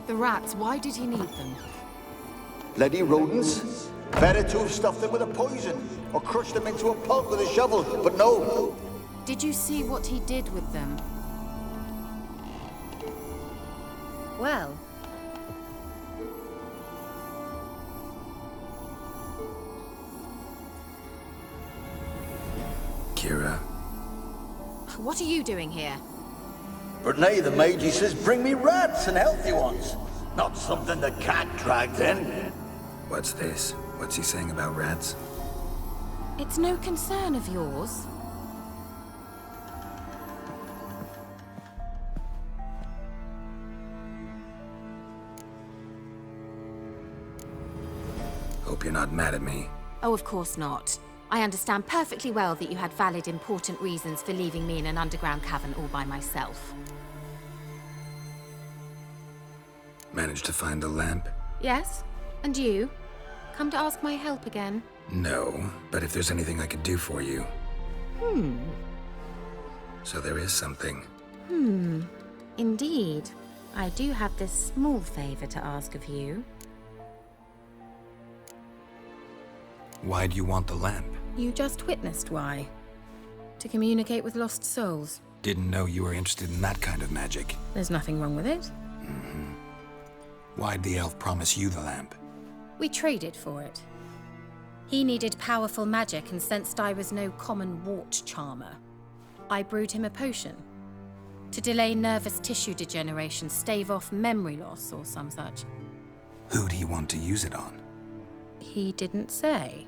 The rats, why did he need them? Bloody rodents. Better to have stuffed them with a poison, or crushed them into a pulp with a shovel, but no. Did you see what he did with them? Well... Kira. What are you doing here? But nay, the mage says bring me rats and healthy ones. Not something the cat dragged in. What's this? What's he saying about rats? It's no concern of yours. Hope you're not mad at me. Oh, of course not. I understand perfectly well that you had valid, important reasons for leaving me in an underground cavern all by myself. Managed to find the lamp? Yes? And you? Come to ask my help again? No, but if there's anything I could do for you. So there is something. Indeed. I do have this small favor to ask of you. Why do you want the lamp? You just witnessed why. To communicate with lost souls. Didn't know you were interested in that kind of magic. There's nothing wrong with it. Why'd the elf promise you the lamp? We traded for it. He needed powerful magic and sensed I was no common wart charmer. I brewed him a potion. To delay nervous tissue degeneration, stave off memory loss or some such. Who'd he want to use it on? He didn't say.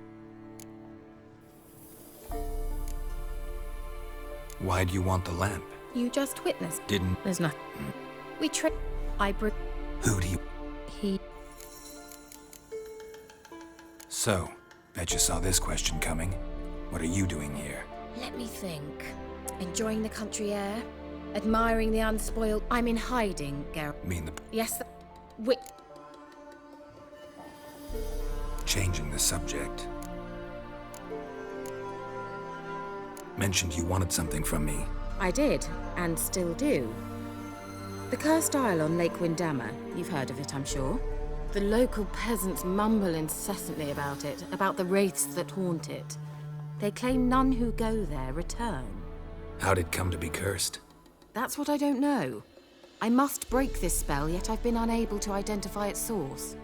Why'd you want the lamp? You just witnessed. Didn't... There's nothing. We trade. I brewed. Who'd he... He... So, bet you saw this question coming. What are you doing here? Let me think. Enjoying the country air? Admiring the unspoiled... I'm in hiding, Geralt. Mean the... Yes, wait. Changing the subject. Mentioned you wanted something from me. I did, and still do. The Cursed Isle on Lake Windammer. You've heard of it, I'm sure. The local peasants mumble incessantly about it, about the wraiths that haunt it. They claim none who go there return. How'd it come to be cursed? That's what I don't know. I must break this spell, yet I've been unable to identify its source.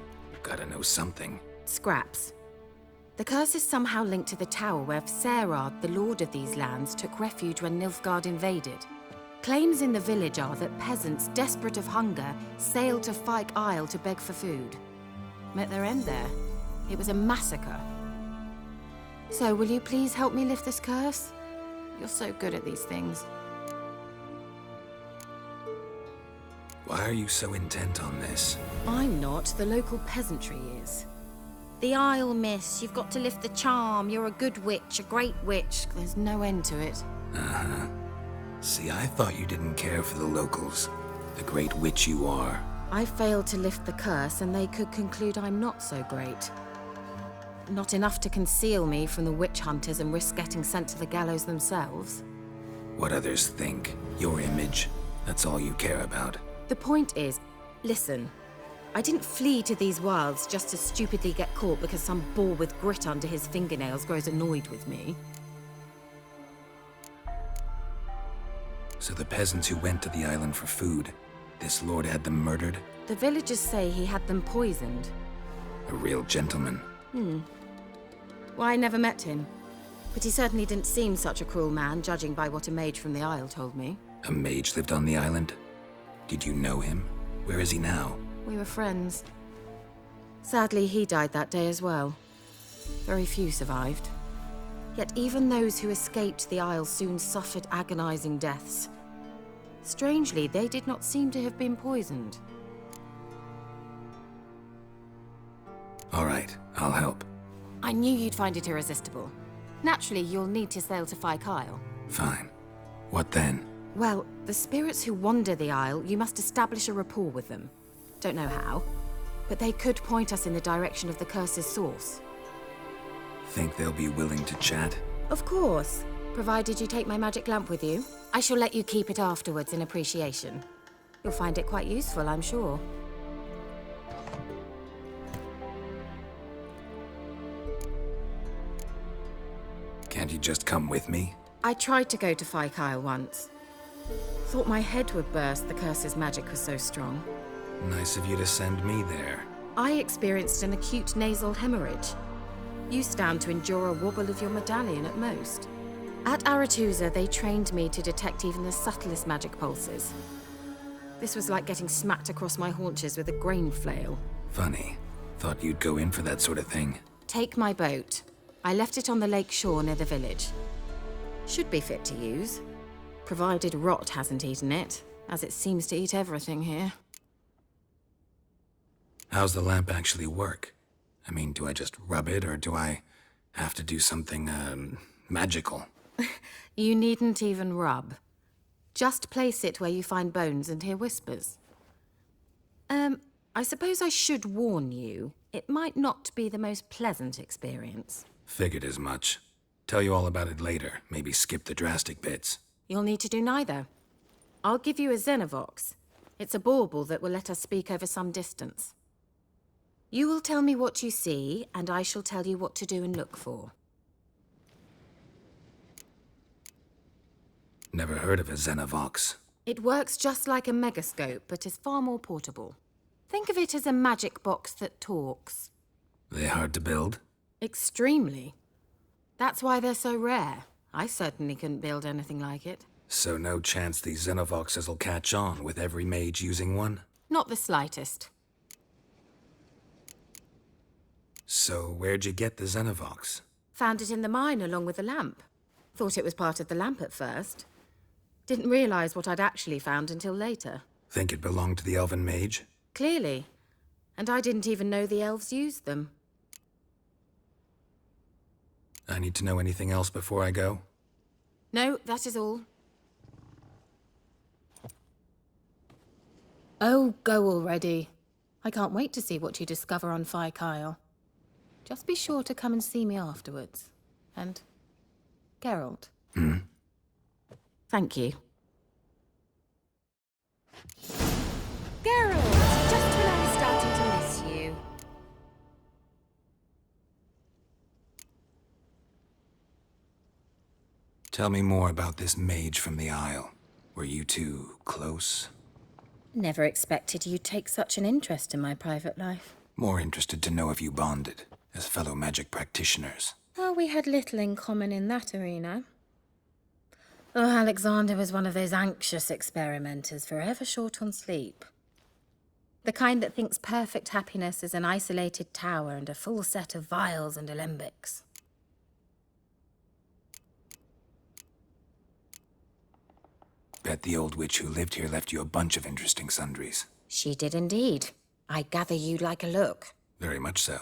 Gotta know something. Scraps. The curse is somehow linked to the tower where Serard, the lord of these lands, took refuge when Nilfgaard invaded. Claims in the village are that peasants, desperate of hunger, sailed to Fyke Isle to beg for food. Met their end there. It was a massacre. So, will you please help me lift this curse? You're so good at these things. Why are you so intent on this? I'm not. The local peasantry is. The Isle, miss. You've got to lift the charm. You're a good witch, a great witch. There's no end to it. Uh-huh. See, I thought you didn't care for the locals. The great witch you are. I failed to lift the curse, and they could conclude I'm not so great. Not enough to conceal me from the witch hunters and risk getting sent to the gallows themselves. What others think. Your image. That's all you care about. The point is, listen. I didn't flee to these wilds just to stupidly get caught because some boar with grit under his fingernails grows annoyed with me. So the peasants who went to the island for food, this lord had them murdered? The villagers say he had them poisoned. A real gentleman. Well, I never met him. But he certainly didn't seem such a cruel man, judging by what a mage from the Isle told me. A mage lived on the island? Did you know him? Where is he now? We were friends. Sadly, he died that day as well. Very few survived. Yet even those who escaped the Isle soon suffered agonizing deaths. Strangely, they did not seem to have been poisoned. All right, I'll help. I knew you'd find it irresistible. Naturally, you'll need to sail to Fyke Isle. Fine. What then? Well, the spirits who wander the Isle, you must establish a rapport with them. Don't know how, but they could point us in the direction of the curse's source. Think they'll be willing to chat? Of course, provided you take my magic lamp with you. I shall let you keep it afterwards in appreciation. You'll find it quite useful, I'm sure. Can't you just come with me? I tried to go to Kyle once. Thought my head would burst, the curse's magic was so strong. Nice of you to send me there. I experienced an acute nasal hemorrhage. You stand to endure a wobble of your medallion at most. At Aretusa, they trained me to detect even the subtlest magic pulses. This was like getting smacked across my haunches with a grain flail. Funny. Thought you'd go in for that sort of thing. Take my boat. I left it on the lake shore near the village. Should be fit to use, provided rot hasn't eaten it, as it seems to eat everything here. How's the lamp actually work? I mean, do I just rub it, or do I have to do something, magical? You needn't even rub. Just place it where you find bones and hear whispers. I suppose I should warn you, it might not be the most pleasant experience. Figured as much. Tell you all about it later, maybe skip the drastic bits. You'll need to do neither. I'll give you a Xenovox. It's a bauble that will let us speak over some distance. You will tell me what you see, and I shall tell you what to do and look for. Never heard of a Xenovox. It works just like a megascope, but is far more portable. Think of it as a magic box that talks. They hard to build? Extremely. That's why they're so rare. I certainly couldn't build anything like it. So no chance these Xenovoxes will catch on with every mage using one? Not the slightest. So where'd you get the Xenovox? Found it in the mine along with the lamp. Thought it was part of the lamp at first. Didn't realize what I'd actually found until later. Think it belonged to the elven mage? Clearly. And I didn't even know the elves used them. I need to know anything else before I go? No, that is all. Oh, go already. I can't wait to see what you discover on Kyle. Just be sure to come and see me afterwards. And Geralt. Thank you. Geralt, just when I was starting to miss you. Tell me more about this mage from the Isle. Were you two close? Never expected you'd take such an interest in my private life. More interested to know if you bonded, as fellow magic practitioners. Oh, we had little in common in that arena. Oh, Alexander was one of those anxious experimenters, forever short on sleep. The kind that thinks perfect happiness is an isolated tower and a full set of vials and alembics. Bet the old witch who lived here left you a bunch of interesting sundries. She did indeed. I gather you'd like a look. Very much so.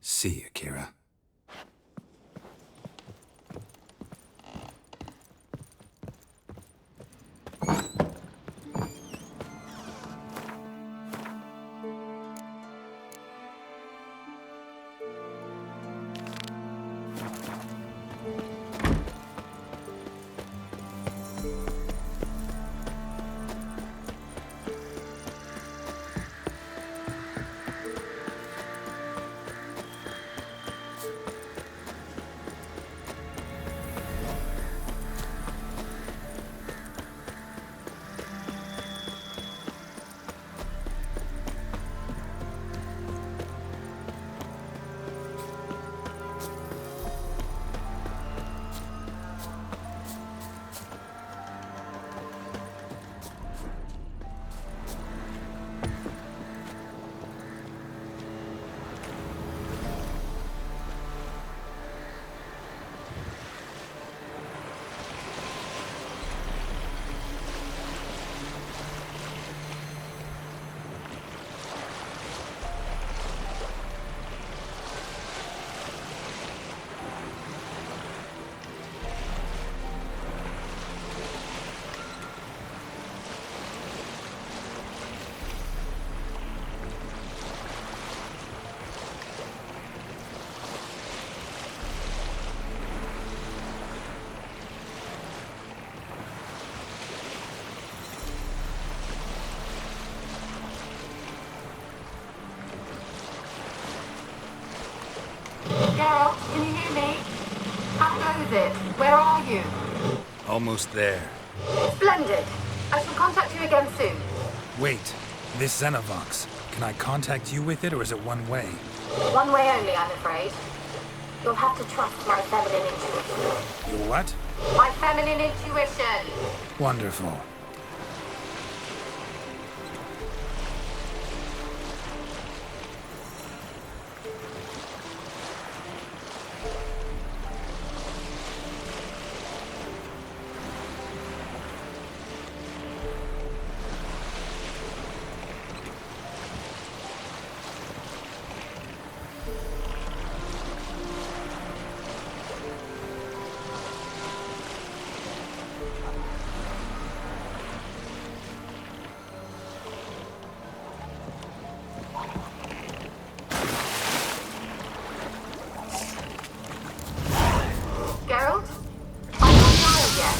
See you, Kira. Geralt, can you hear me? How goes it? Where are you? Almost there. Splendid. I shall contact you again soon. Wait, this Xenovox. Can I contact you with it, or is it one way? One way only, I'm afraid. You'll have to trust my feminine intuition. Your what? My feminine intuition! Wonderful. Geralt? I'm not tired yet.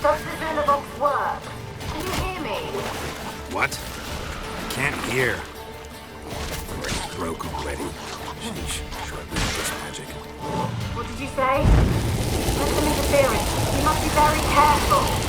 Does the Xenovox work? Can you hear me? What? Can't hear. Broke already. Sheesh, short-lived this magic. What did you say? There's some interference. You must be very careful.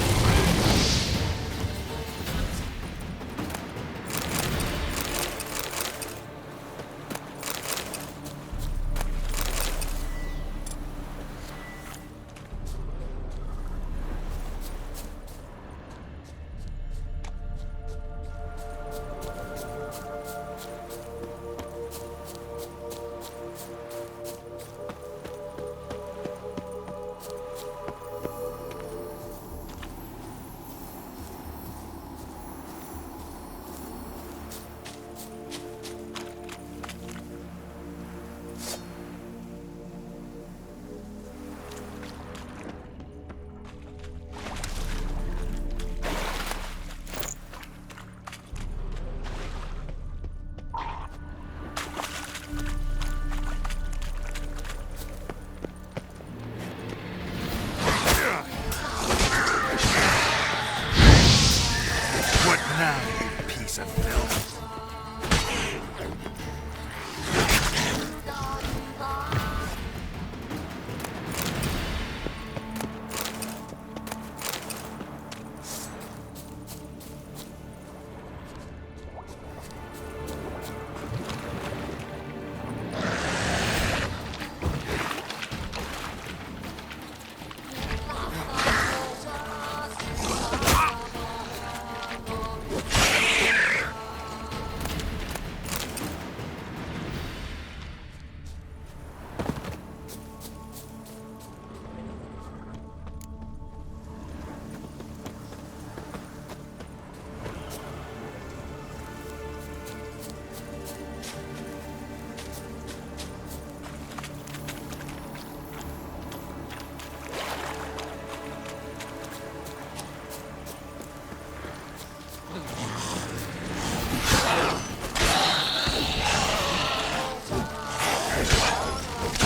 What now, you piece of filth?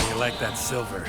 You like that silver?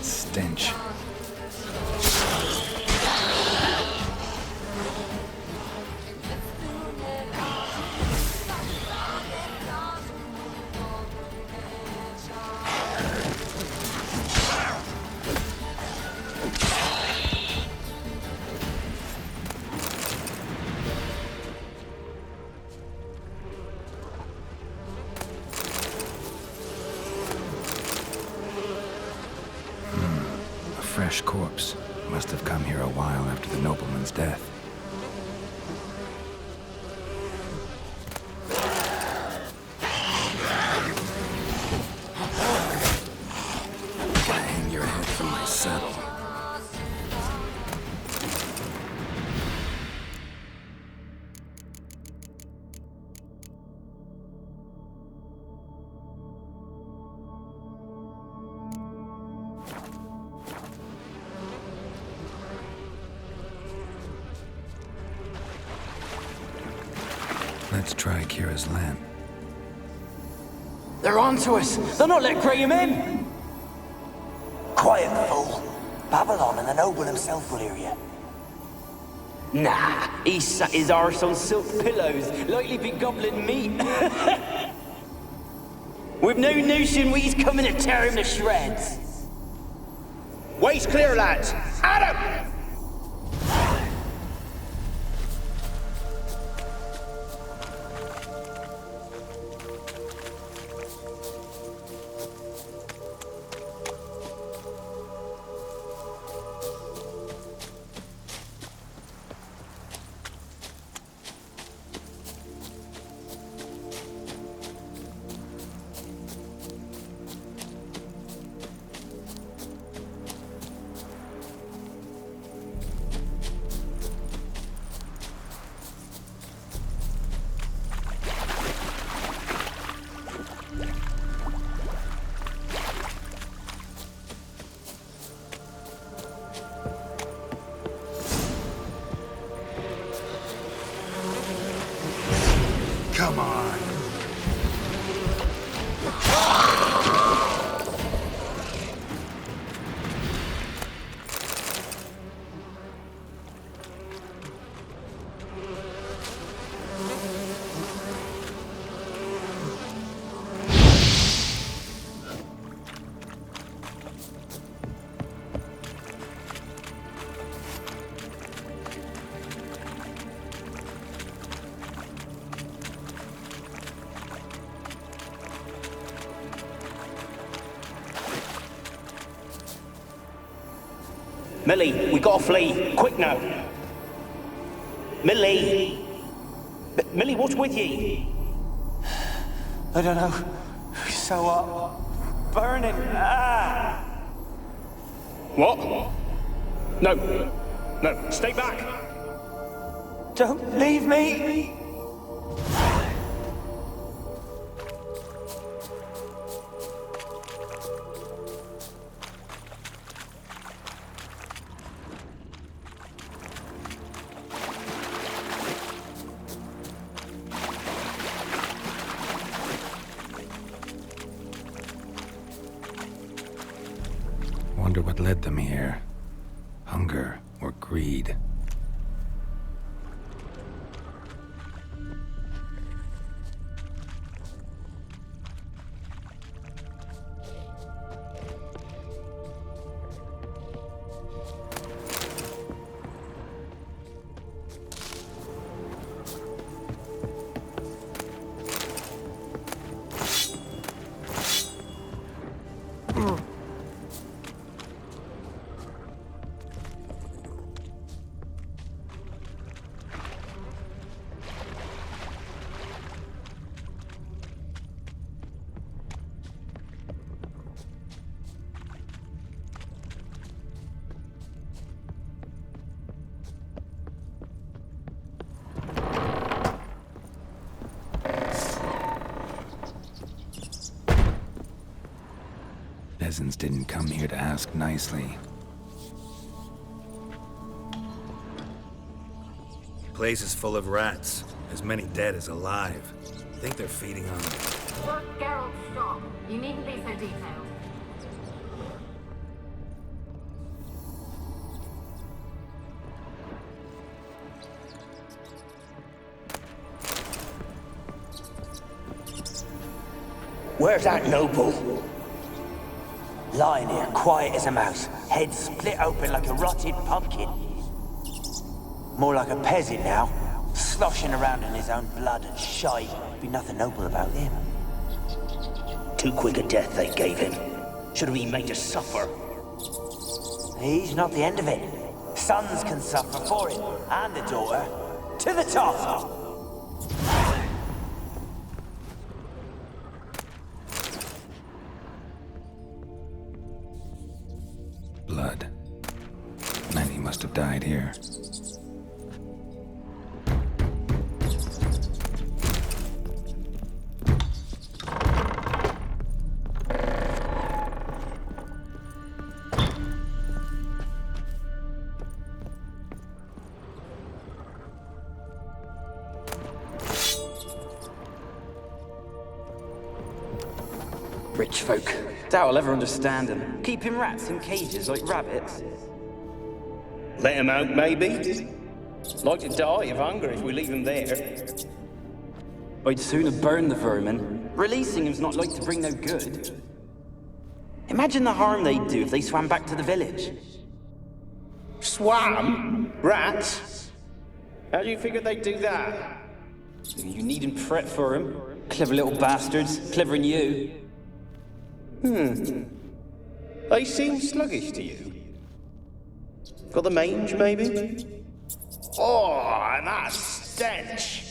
Stench. fresh corpse. Must have come here a while after the nobleman's death. Hang your head from my saddle. Let's try Kira's lamp. They're onto us! They're not letting Graham in! Quiet, fool. Babylon and the noble himself will hear you. Nah, he sat his arse on silk pillows, like he'd be gobbling meat. We've no notion we's coming to tear him to shreds. Way's clear, lads! At him! Come on. Millie, we gotta flee. Quick now. Millie! Millie, what's with ye? I don't know. So what? Burning. Ah! What? No. No, stay back. Don't leave me! Wonder what led them here. Hunger or greed. Peasants didn't come here to ask nicely. Place is full of rats. As many dead as alive. Think they're feeding on them. Geralt, stop. You needn't be so detailed. Where's that noble? Lying here, quiet as a mouse, head split open like a rotted pumpkin. More like a peasant now, sloshing around in his own blood and shite. Be nothing noble about him. Too quick a death they gave him. Should have been made to suffer. He's not the end of it. Sons can suffer for it, and the daughter. To the top! Blood. Many must have died here. Rich folk. Doubt I'll ever understand them. Keeping rats in cages like rabbits. Let him out, maybe? Like to die of hunger if we leave him there. I'd sooner burn the vermin. Releasing him's not like to bring no good. Imagine the harm they'd do if they swam back to the village. Swam? Rats? How do you figure they'd do that? You needn't fret for him. Clever little bastards. Clever than you. They seem sluggish to you. Got the mange, maybe? Oh, and that stench!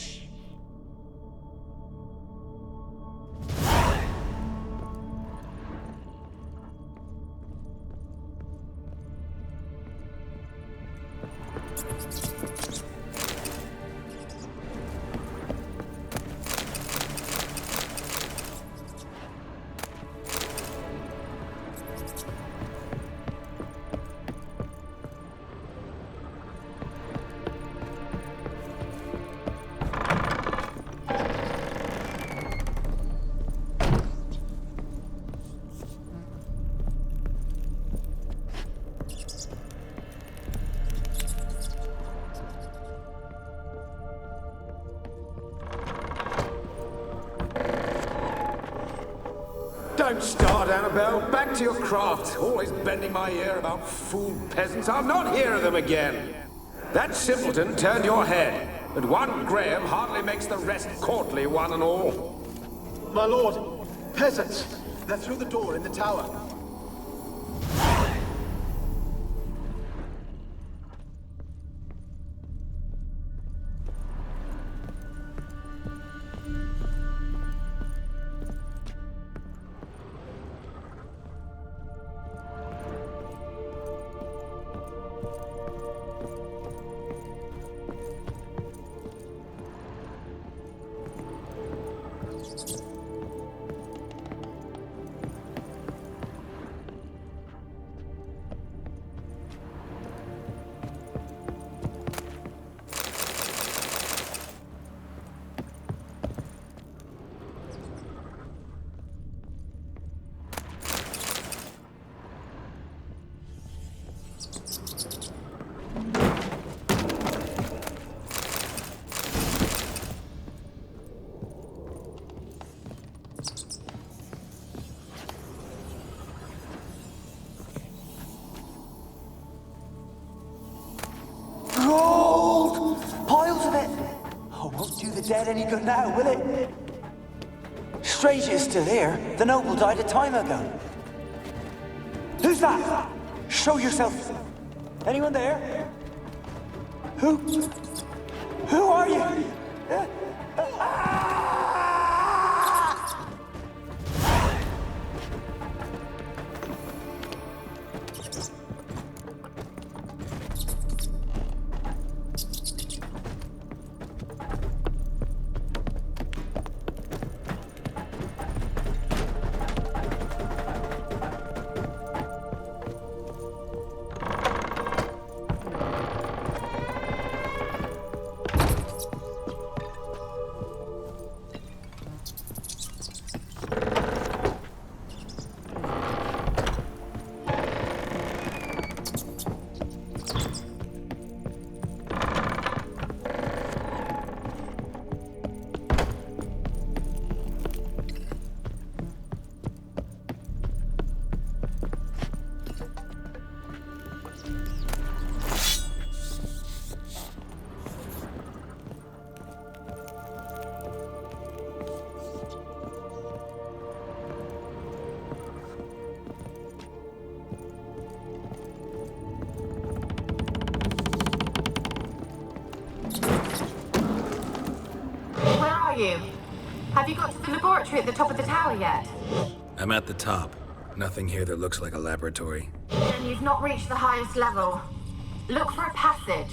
Don't start, Annabelle. Back to your craft. Always bending my ear about fool peasants. I'll not hear of them again. That simpleton turned your head, but one Graham hardly makes the rest courtly, one and all. My lord, peasants. They're through the door in the tower. Gold! Piles of it! Oh, won't do the dead any good now, will it? Strange it's still here. The noble died a time ago. Who's that? Show yourself. Anyone there? Who? Who are you? you? Have you got to the laboratory at the top of the tower yet? I'm at the top. Nothing here that looks like a laboratory. Then you've not reached the highest level. Look for a passage.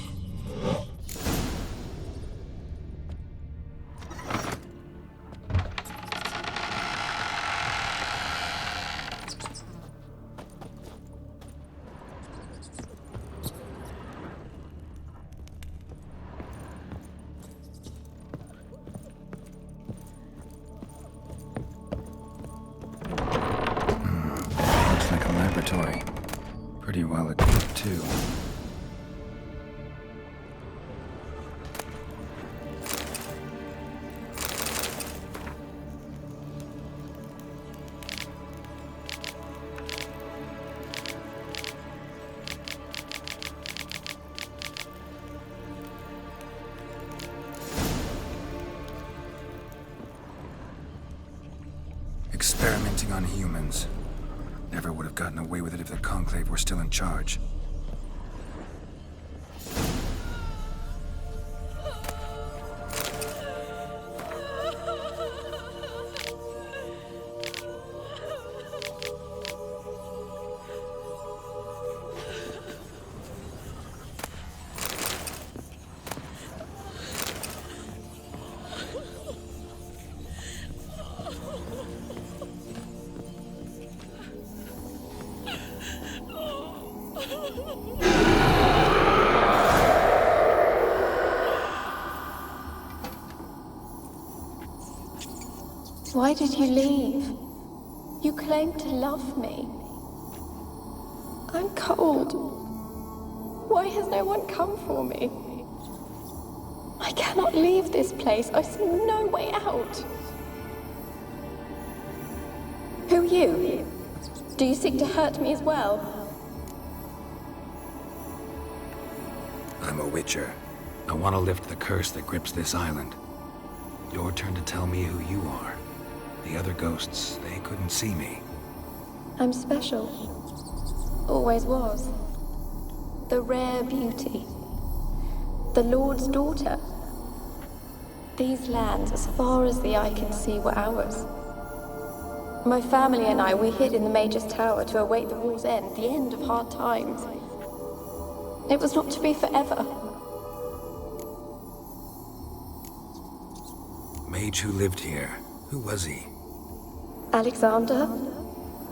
Looks like a laboratory. Pretty well equipped, too. Experimenting on humans. Never would have gotten away with it if the Conclave were still in charge. Why did you leave? You claimed to love me. I'm cold. Why has no one come for me? I cannot leave this place. I see no way out. Who are you? Do you seek to hurt me as well? I'm a Witcher. I want to lift the curse that grips this island. Your turn to tell me who you are. The other ghosts, they couldn't see me. I'm special. Always was. The rare beauty. The Lord's daughter. These lands, as far as the eye can see, were ours. My family and I, we hid in the Mage's Tower to await the war's end, the end of hard times. It was not to be forever. Mage who lived here. Who was he? Alexander?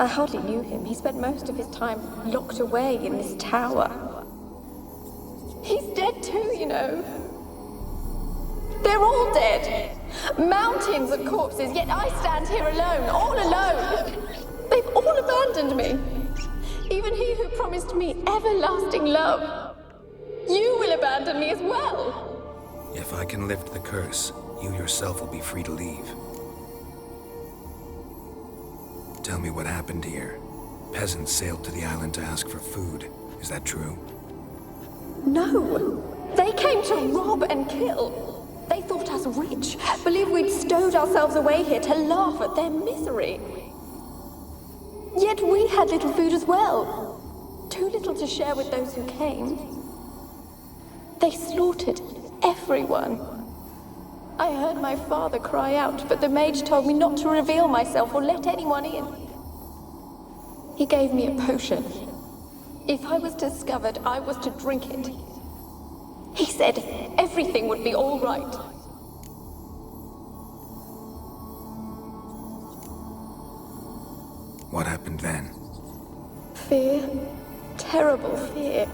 I hardly knew him. He spent most of his time locked away in this tower. He's dead too, you know. They're all dead. Mountains of corpses, yet I stand here alone, all alone. They've all abandoned me. Even he who promised me everlasting love. You will abandon me as well. If I can lift the curse, you yourself will be free to leave. Tell me what happened here. Peasants sailed to the island to ask for food. Is that true? No. They came to rob and kill. They thought us rich, believed we'd stowed ourselves away here to laugh at their misery. Yet we had little food as well. Too little to share with those who came. They slaughtered everyone. I heard my father cry out, but the mage told me not to reveal myself or let anyone in. He gave me a potion. If I was discovered, I was to drink it. He said everything would be all right. What happened then? Fear. Terrible fear.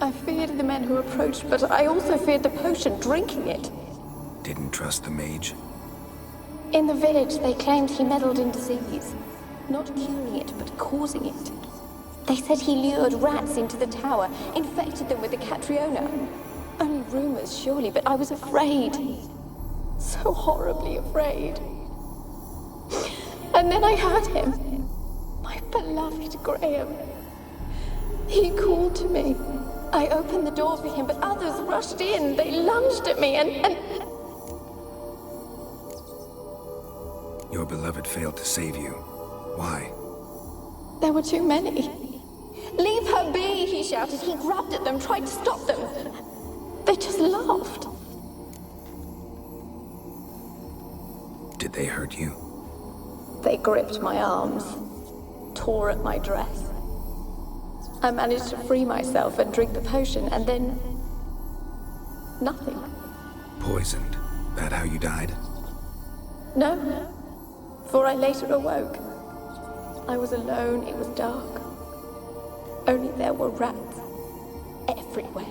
I feared the men who approached, but I also feared the potion, drinking it. Didn't trust the mage? In the village, they claimed he meddled in disease. Not curing it, but causing it. They said he lured rats into the tower, infected them with the Catriona. Only rumors, surely, but I was afraid. So horribly afraid. And then I heard him. My beloved Graham. He called to me. I opened the door for him, but others rushed in. They lunged at me and... Your beloved failed to save you. Why? There were too many. Leave her be, he shouted. He grabbed at them, tried to stop them. They just laughed. Did they hurt you? They gripped my arms, tore at my dress. I managed to free myself and drink the potion, and then... nothing. Poisoned? That how you died? No, for I later awoke. I was alone, it was dark. Only there were rats everywhere.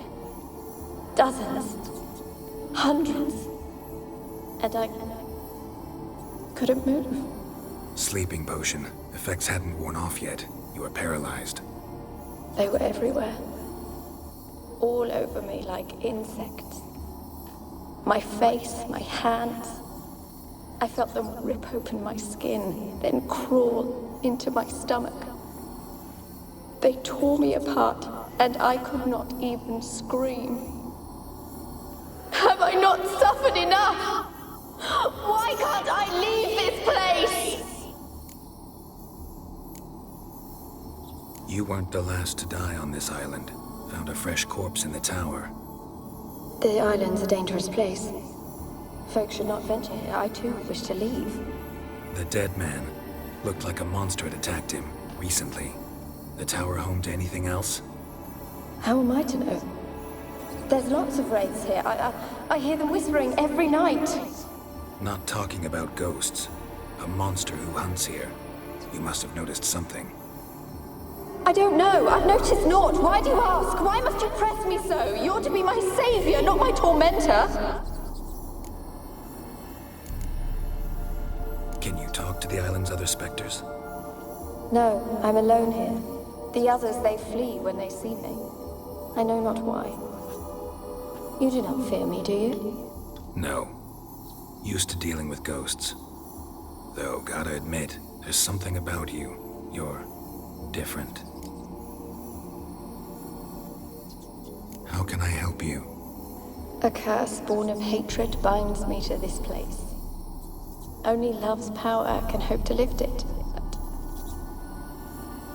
Dozens, hundreds. And I couldn't move. Sleeping potion. Effects hadn't worn off yet. You were paralyzed. They were everywhere. All over me like insects. My face, my hands. I felt them rip open my skin, then crawl into my stomach. They tore me apart, and I could not even scream. Have I not suffered enough? Why can't I leave this place? You weren't the last to die on this island. Found a fresh corpse in the tower. The island's a dangerous place. Folks should not venture here. I too wish to leave. The dead man. Looked like a monster had attacked him, recently. The tower home to anything else? How am I to know? There's lots of wraiths here. I hear them whispering every night. Not talking about ghosts. A monster who hunts here. You must have noticed something. I don't know. I've noticed naught. Why do you ask? Why must you press me so? You're to be my savior, not my tormentor. Can you talk to the island's other specters? No, I'm alone here. The others, they flee when they see me. I know not why. You do not fear me, do you? No. Used to dealing with ghosts. Though, gotta admit, there's something about you. You're different. How can I help you? A curse born of hatred binds me to this place. Only love's power can hope to lift it. But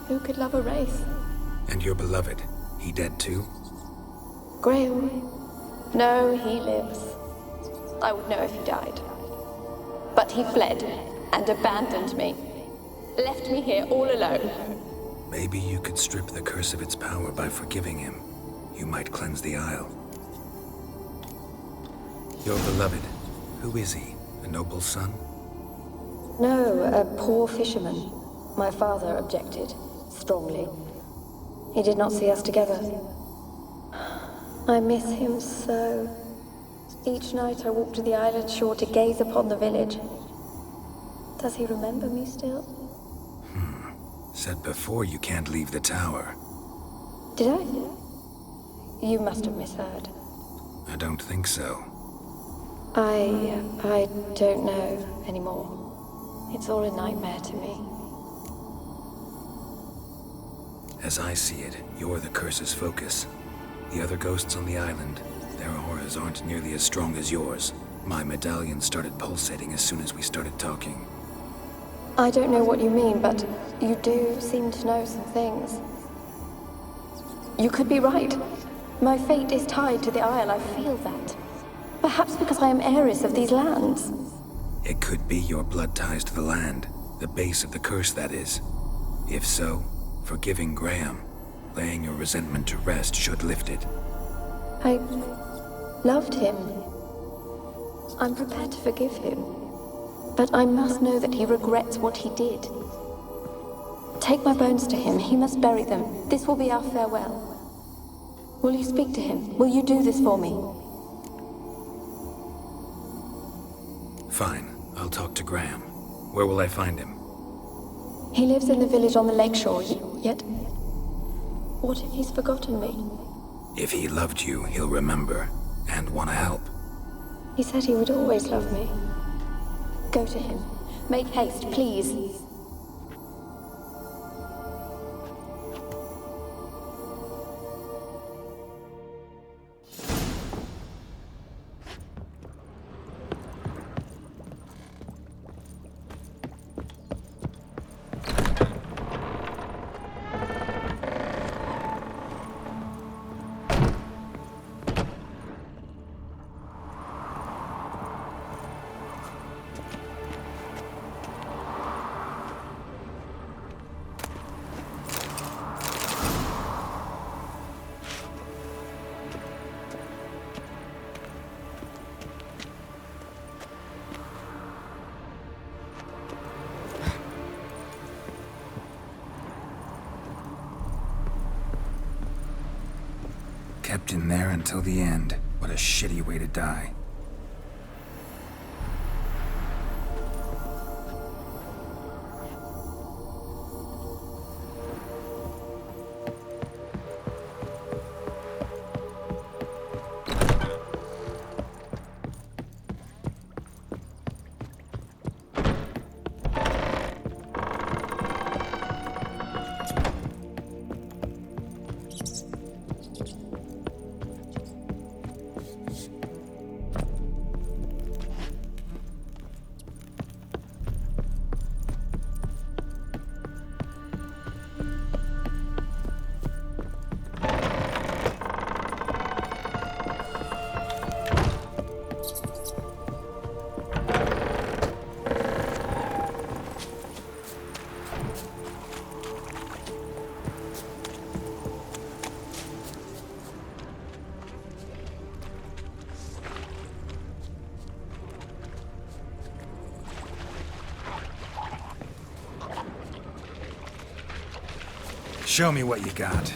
who could love a wraith? And your beloved, he dead too? Graham? No, he lives. I would know if he died. But he fled and abandoned me. Left me here all alone. Maybe you could strip the curse of its power by forgiving him. You might cleanse the Isle. Your beloved, who is he? A noble son? No, a poor fisherman. My father objected, strongly. He did not see us together. I miss him so. Each night I walk to the island shore to gaze upon the village. Does he remember me still? Said before you can't leave the tower. Did I? You must have misheard. I don't think so. I don't know anymore. It's all a nightmare to me. As I see it, you're the curse's focus. The other ghosts on the island, their auras aren't nearly as strong as yours. My medallion started pulsating as soon as we started talking. I don't know what you mean, but you do seem to know some things. You could be right. My fate is tied to the Isle, I feel that. Perhaps because I am heiress of these lands. It could be your blood ties to the land, the base of the curse, that is. If so, forgiving Graham, laying your resentment to rest should lift it. I loved him. I'm prepared to forgive him. But I must know that he regrets what he did. Take my bones to him. He must bury them. This will be our farewell. Will you speak to him? Will you do this for me? Fine. I'll talk to Graham. Where will I find him? He lives in the village on the lakeshore, yet... What if he's forgotten me? If he loved you, he'll remember, and want to help. He said he would always love me. Go to him. Make haste, please. Kept in there until the end. What a shitty way to die. Show me what you got.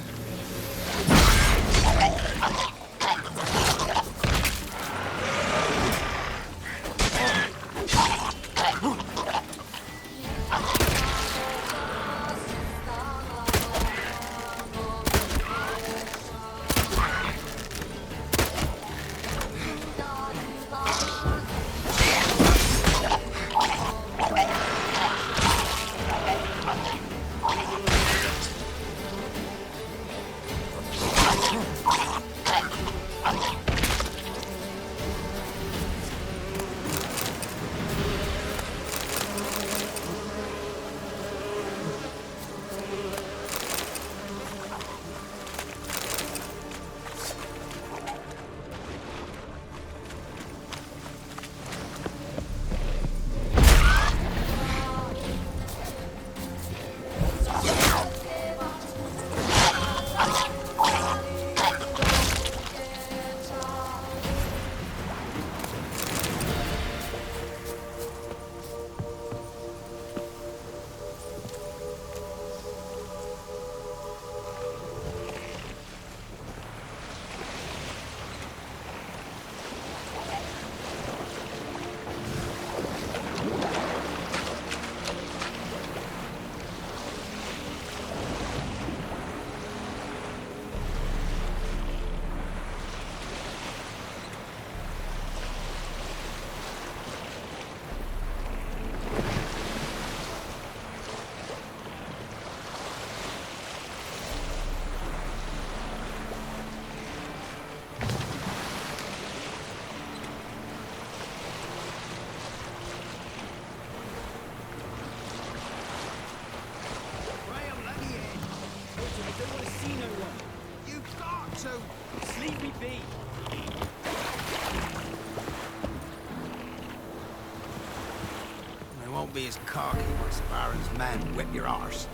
Be as cocky once the Baron's men whip your arse.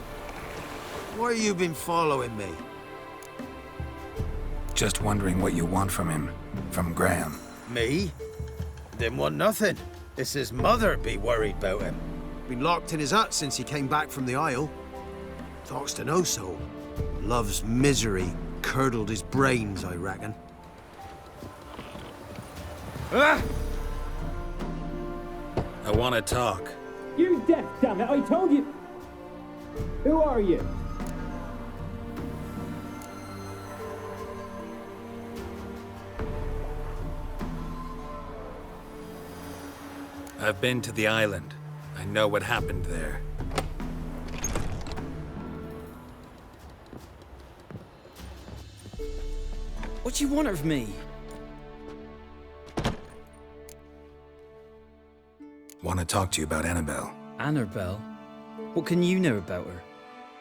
Why you been following me? Just wondering what you want from him. From Graham. Me? Didn't want nothing. It's his mother be worried about him. Been locked in his hut since he came back from the Isle. Talks to no soul. Love's misery curdled his brains, I reckon. Ah! I want to talk. You deaf, damn it! I told you! Who are you? I've been to the island. I know what happened there. What do you want of me? Want to talk to you about Annabelle. Annabelle? What can you know about her?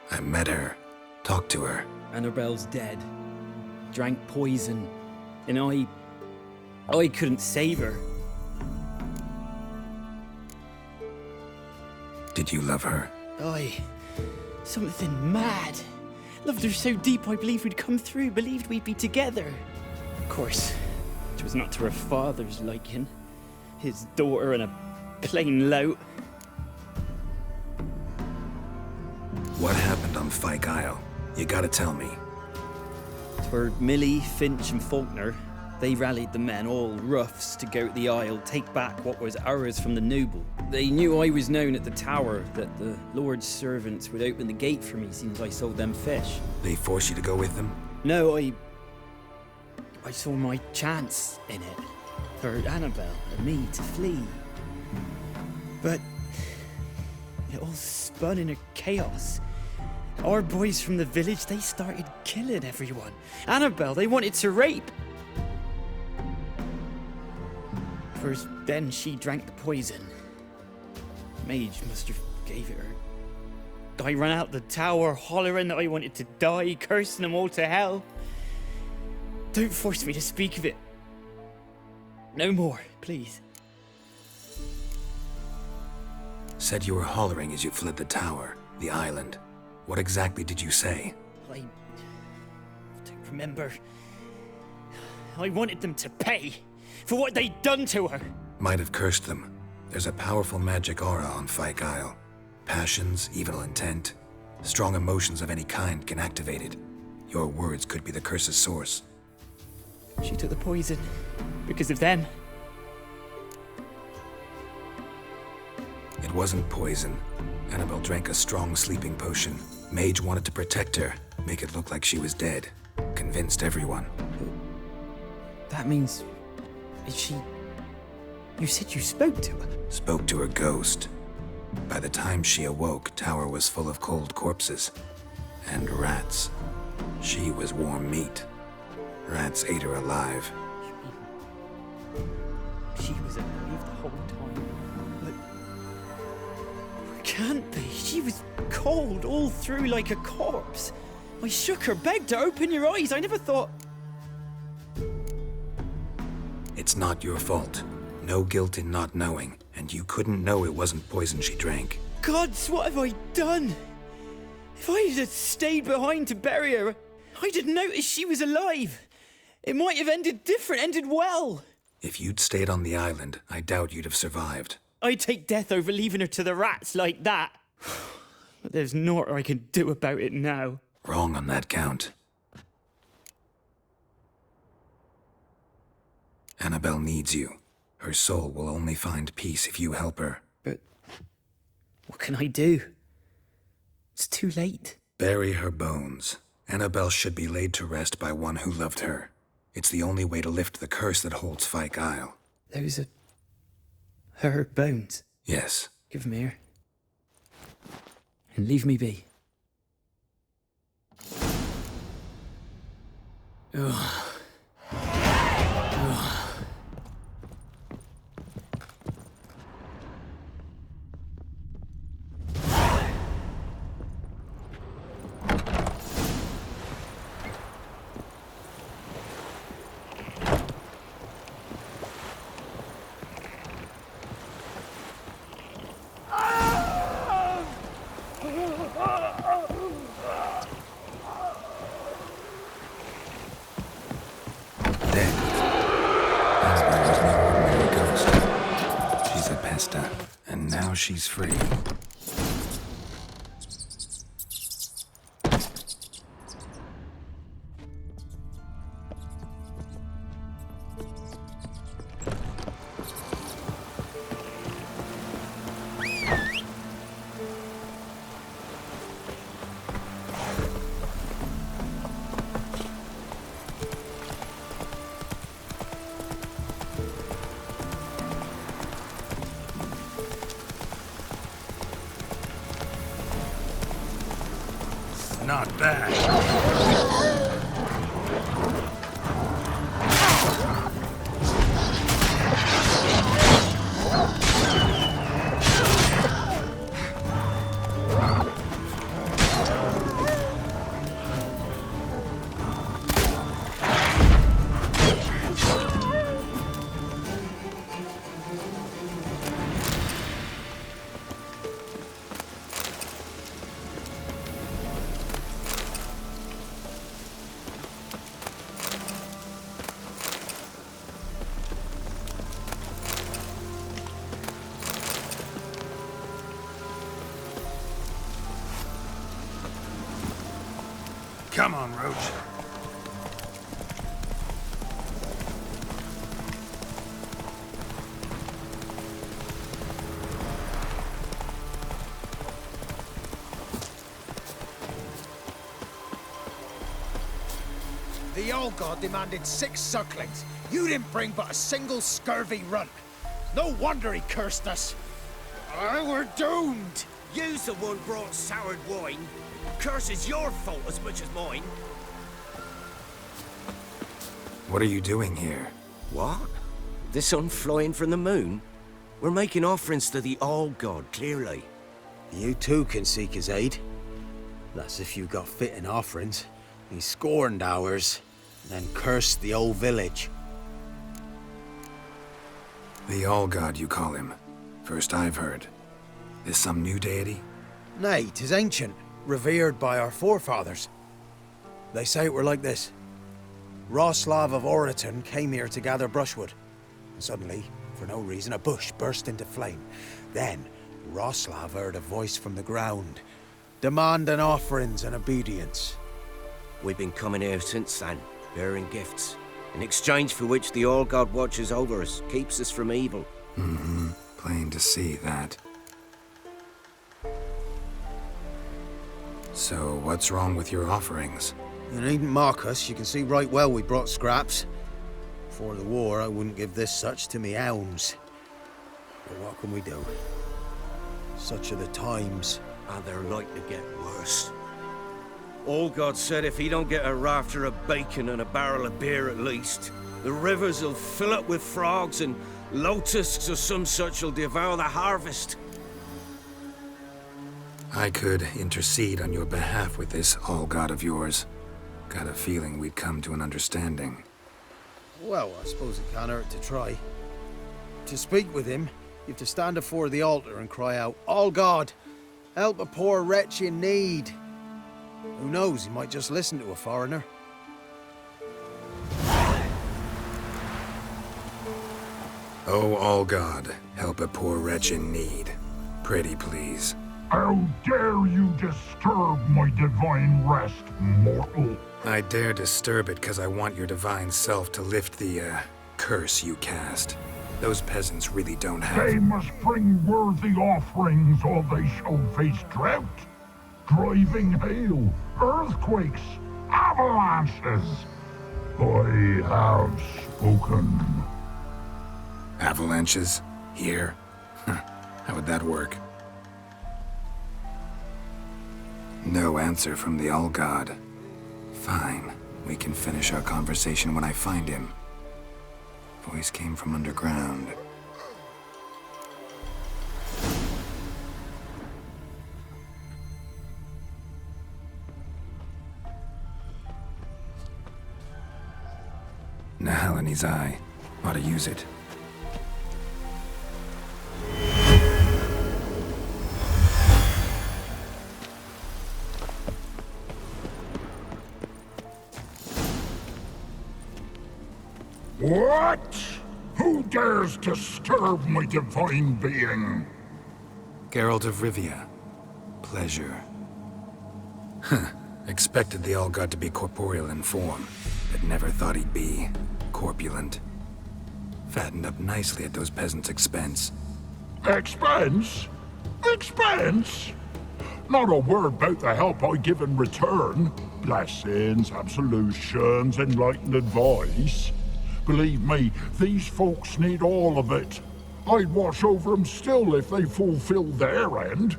I met her. Talked to her. Annabelle's dead. Drank poison. And I couldn't save her. Did you love her? Something mad. Loved her so deep I believed we'd come through, believed we'd be together. Of course, it was not to her father's liking. His daughter and a plain lout. What happened on Fyke Isle? You gotta tell me. 'Twere Millie, Finch, and Faulkner. They rallied the men, all roughs, to go to the Isle, take back what was ours from the noble. They knew I was known at the tower, that the Lord's servants would open the gate for me since I sold them fish. They forced you to go with them? No, I saw my chance in it, for Annabelle and me to flee. But it all spun in a chaos. Our boys from the village, they started killing everyone. Annabelle, they wanted to rape. First, then she drank the poison. Mage must have gave it her. I ran out the tower, hollering that I wanted to die, cursing them all to hell. Don't force me to speak of it. No more, please. Said you were hollering as you fled the tower, the island. What exactly did you say? I don't remember. I wanted them to pay for what they'd done to her. Might have cursed them. There's a powerful magic aura on Fyke Isle. Passions, evil intent, strong emotions of any kind can activate it. Your words could be the curse's source. She took the poison because of them. It wasn't poison. Annabelle drank a strong sleeping potion. Mage wanted to protect her, make it look like she was dead. Convinced everyone. That means... is she... You said you spoke to her? Spoke to her ghost. By the time she awoke, Tower was full of cold corpses. And rats. She was warm meat. Rats ate her alive. She was alive the whole time. But... can't be. She was cold all through like a corpse. I shook her, begged her, open your eyes. I never thought... It's not your fault. No guilt in not knowing, and you couldn't know it wasn't poison she drank. Gods, what have I done? If I had stayed behind to bury her, I'd have noticed she was alive. It might have ended different, ended well. If you'd stayed on the island, I doubt you'd have survived. I'd take death over leaving her to the rats like that. But there's naught I can do about it now. Wrong on that count. Annabelle needs you. Her soul will only find peace if you help her. But what can I do? It's too late. Bury her bones. Annabelle should be laid to rest by one who loved her. It's the only way to lift the curse that holds Fyke Isle. Those are... her bones? Yes. Give them here. And leave me be. Ugh. And now she's free. Not bad. Come on, Roach. The old god demanded 6 sucklings. You didn't bring but a single scurvy runt. No wonder he cursed us. We're doomed. You's the one brought soured wine. Curse is your fault as much as mine. What are you doing here? What? The sun flying from the moon? We're making offerings to the Old God, clearly. You too can seek his aid. That's if you got fitting offerings. He scorned ours, then cursed the old village. The All-God, you call him. First I've heard. Is some new deity? Nay, 'tis ancient, revered by our forefathers. They say it were like this. Roslav of Oriton came here to gather brushwood. And suddenly, for no reason, a bush burst into flame. Then, Roslav heard a voice from the ground, demanding offerings and obedience. We've been coming here since then, bearing gifts, in exchange for which the All God watches over us, keeps us from evil. Mm-hmm. Plain to see that. So, what's wrong with your offerings? You needn't mock us. You can see right well we brought scraps. Before the war, I wouldn't give this such to me hounds. But what can we do? Such are the times. And they're like to get worse. All God said if he don't get a rafter of bacon and a barrel of beer at least, the rivers will fill up with frogs and locusts or some such will devour the harvest. I could intercede on your behalf with this All-God of yours. Got a feeling we'd come to an understanding. Well, I suppose it can't hurt to try. To speak with him, you have to stand before the altar and cry out, "All God, help a poor wretch in need." Who knows, he might just listen to a foreigner. Oh, All-God, help a poor wretch in need. Pretty please. How dare you disturb my divine rest, mortal? I dare disturb it because I want your divine self to lift the, curse you cast. Those peasants really don't have... They must bring worthy offerings or they shall face drought, driving hail, earthquakes, avalanches. I have spoken. Avalanches? Here? How would that work? No answer from the All-God. Fine. We can finish our conversation when I find him. Voice came from underground. Nahal in his eye. Ought to use it. What? Who dares disturb my divine being? Geralt of Rivia. Pleasure. Huh. Expected the All-God to be corporeal in form, but never thought he'd be corpulent. Fattened up nicely at those peasants' expense. Expense? Expense? Not a word about the help I give in return. Blessings, absolutions, enlightened advice. Believe me, these folks need all of it. I'd watch over them still if they fulfilled their end.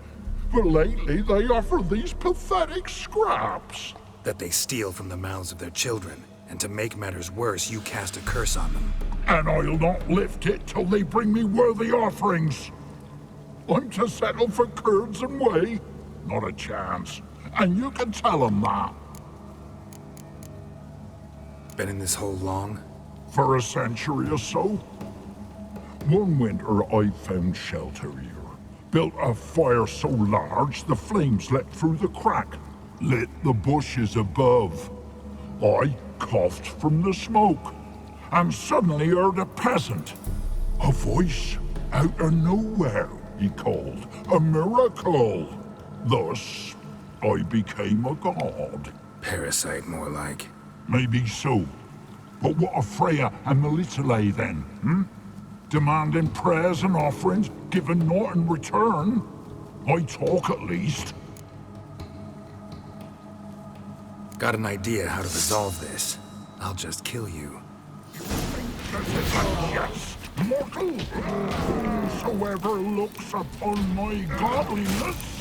But lately they offer these pathetic scraps. That they steal from the mouths of their children, and to make matters worse, you cast a curse on them. And I'll not lift it till they bring me worthy offerings. I'm to settle for curds and whey? Not a chance. And you can tell them that. Been in this hole long? For a century or so. One winter I found shelter here. Built a fire so large the flames leapt through the crack, lit the bushes above. I coughed from the smoke, and suddenly heard a peasant. A voice out of nowhere, he called. A miracle. Thus, I became a god. Parasite, more like. Maybe so. But what of Freya and Melitele then, Demanding prayers and offerings, given naught in return? I talk at least. Got an idea how to resolve this. I'll just kill you. This is a jest, mortal. Whosoever looks upon my godliness.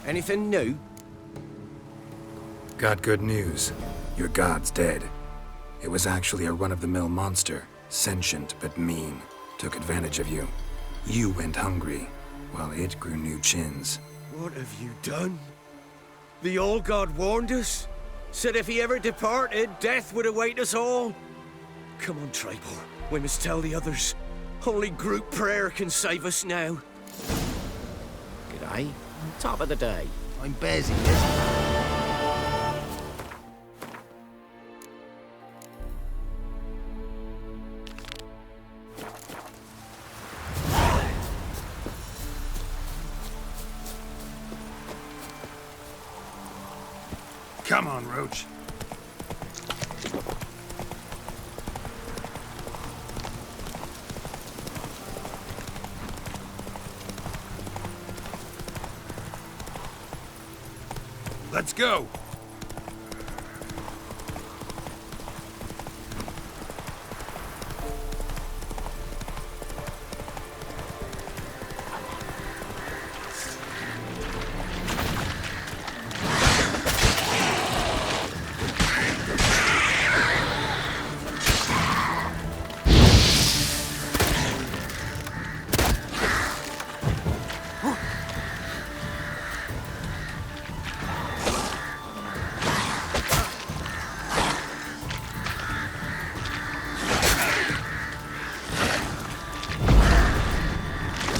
Anything new? Got good news. Your god's dead. It was actually a run-of-the-mill monster, sentient but mean. Took advantage of you. You went hungry, while it grew new chins. What have you done? The old god warned us? Said if he ever departed, death would await us all? Come on, Tribal. We must tell the others. Only group prayer can save us now. G'day. Top of the day. I'm busy. Come on, Roach. Let's go.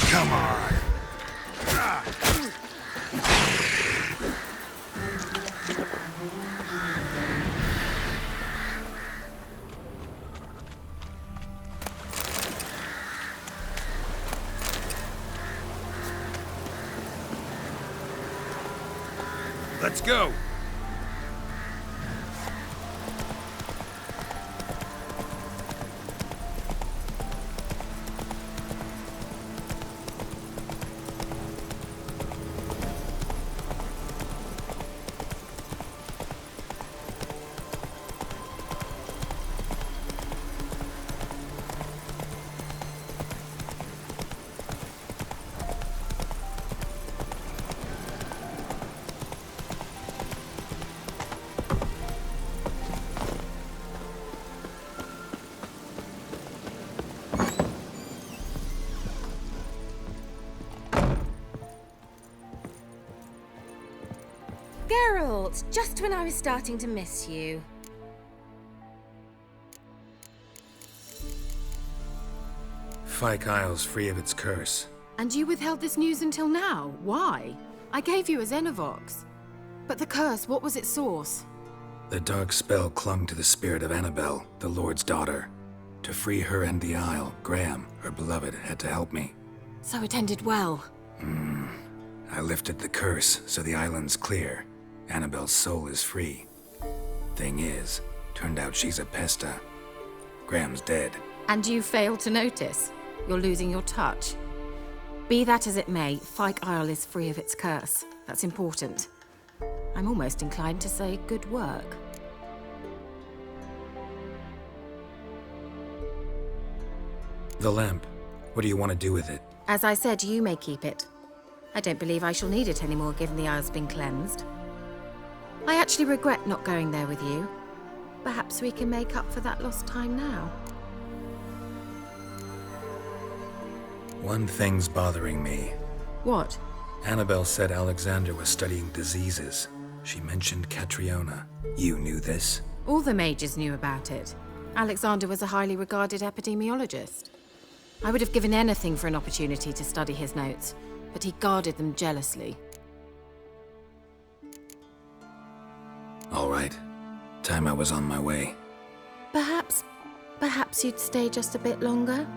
Come on. Let's go. Geralt, just when I was starting to miss you. Fyke Isle's free of its curse. And you withheld this news until now? Why? I gave you a Xenovox. But the curse, what was its source? The dark spell clung to the spirit of Annabelle, the Lord's daughter. To free her and the Isle, Graham, her beloved, had to help me. So it ended well. I lifted the curse, so the island's clear. Annabelle's soul is free. Thing is, turned out she's a pesta. Graham's dead. And you failed to notice? You're losing your touch. Be that as it may, Fyke Isle is free of its curse. That's important. I'm almost inclined to say good work. The lamp. What do you want to do with it? As I said, you may keep it. I don't believe I shall need it anymore, given the Isle's been cleansed. I actually regret not going there with you. Perhaps we can make up for that lost time now. One thing's bothering me. What? Annabelle said Alexander was studying diseases. She mentioned Catriona. You knew this? All the mages knew about it. Alexander was a highly regarded epidemiologist. I would have given anything for an opportunity to study his notes, but he guarded them jealously. All right. Time I was on my way. Perhaps you'd stay just a bit longer?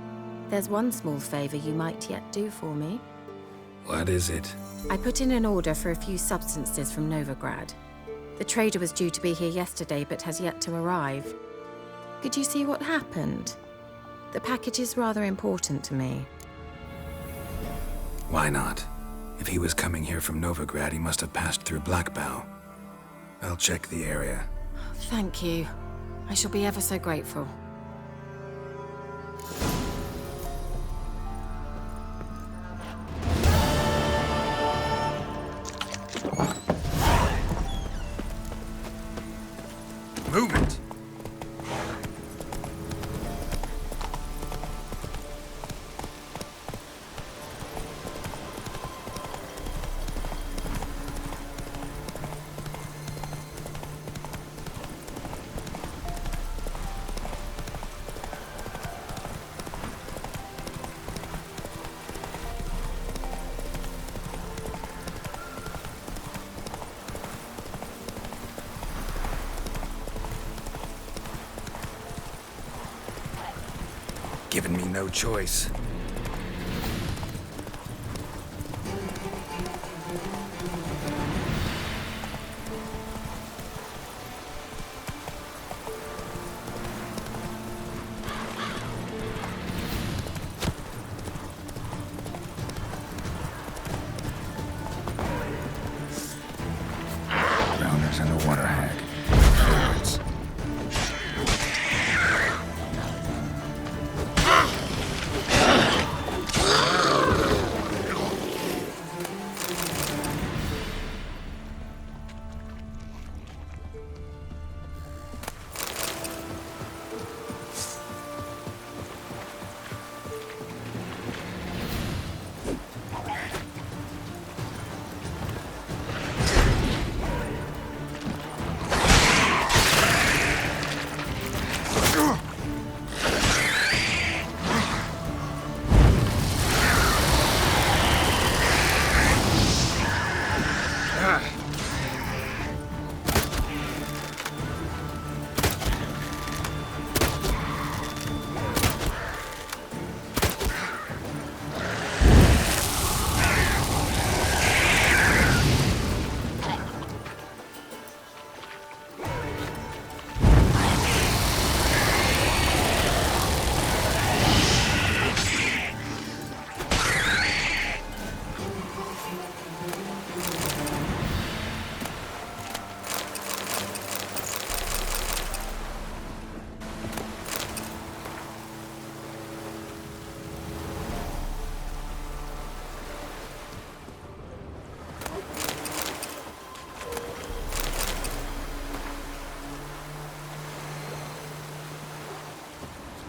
There's one small favor you might yet do for me. What is it? I put in an order for a few substances from Novigrad. The trader was due to be here yesterday, but has yet to arrive. Could you see what happened? The package is rather important to me. Why not? If he was coming here from Novigrad, he must have passed through Blackbow. I'll check the area. Thank you. I shall be ever so grateful. Movement! Given me no choice.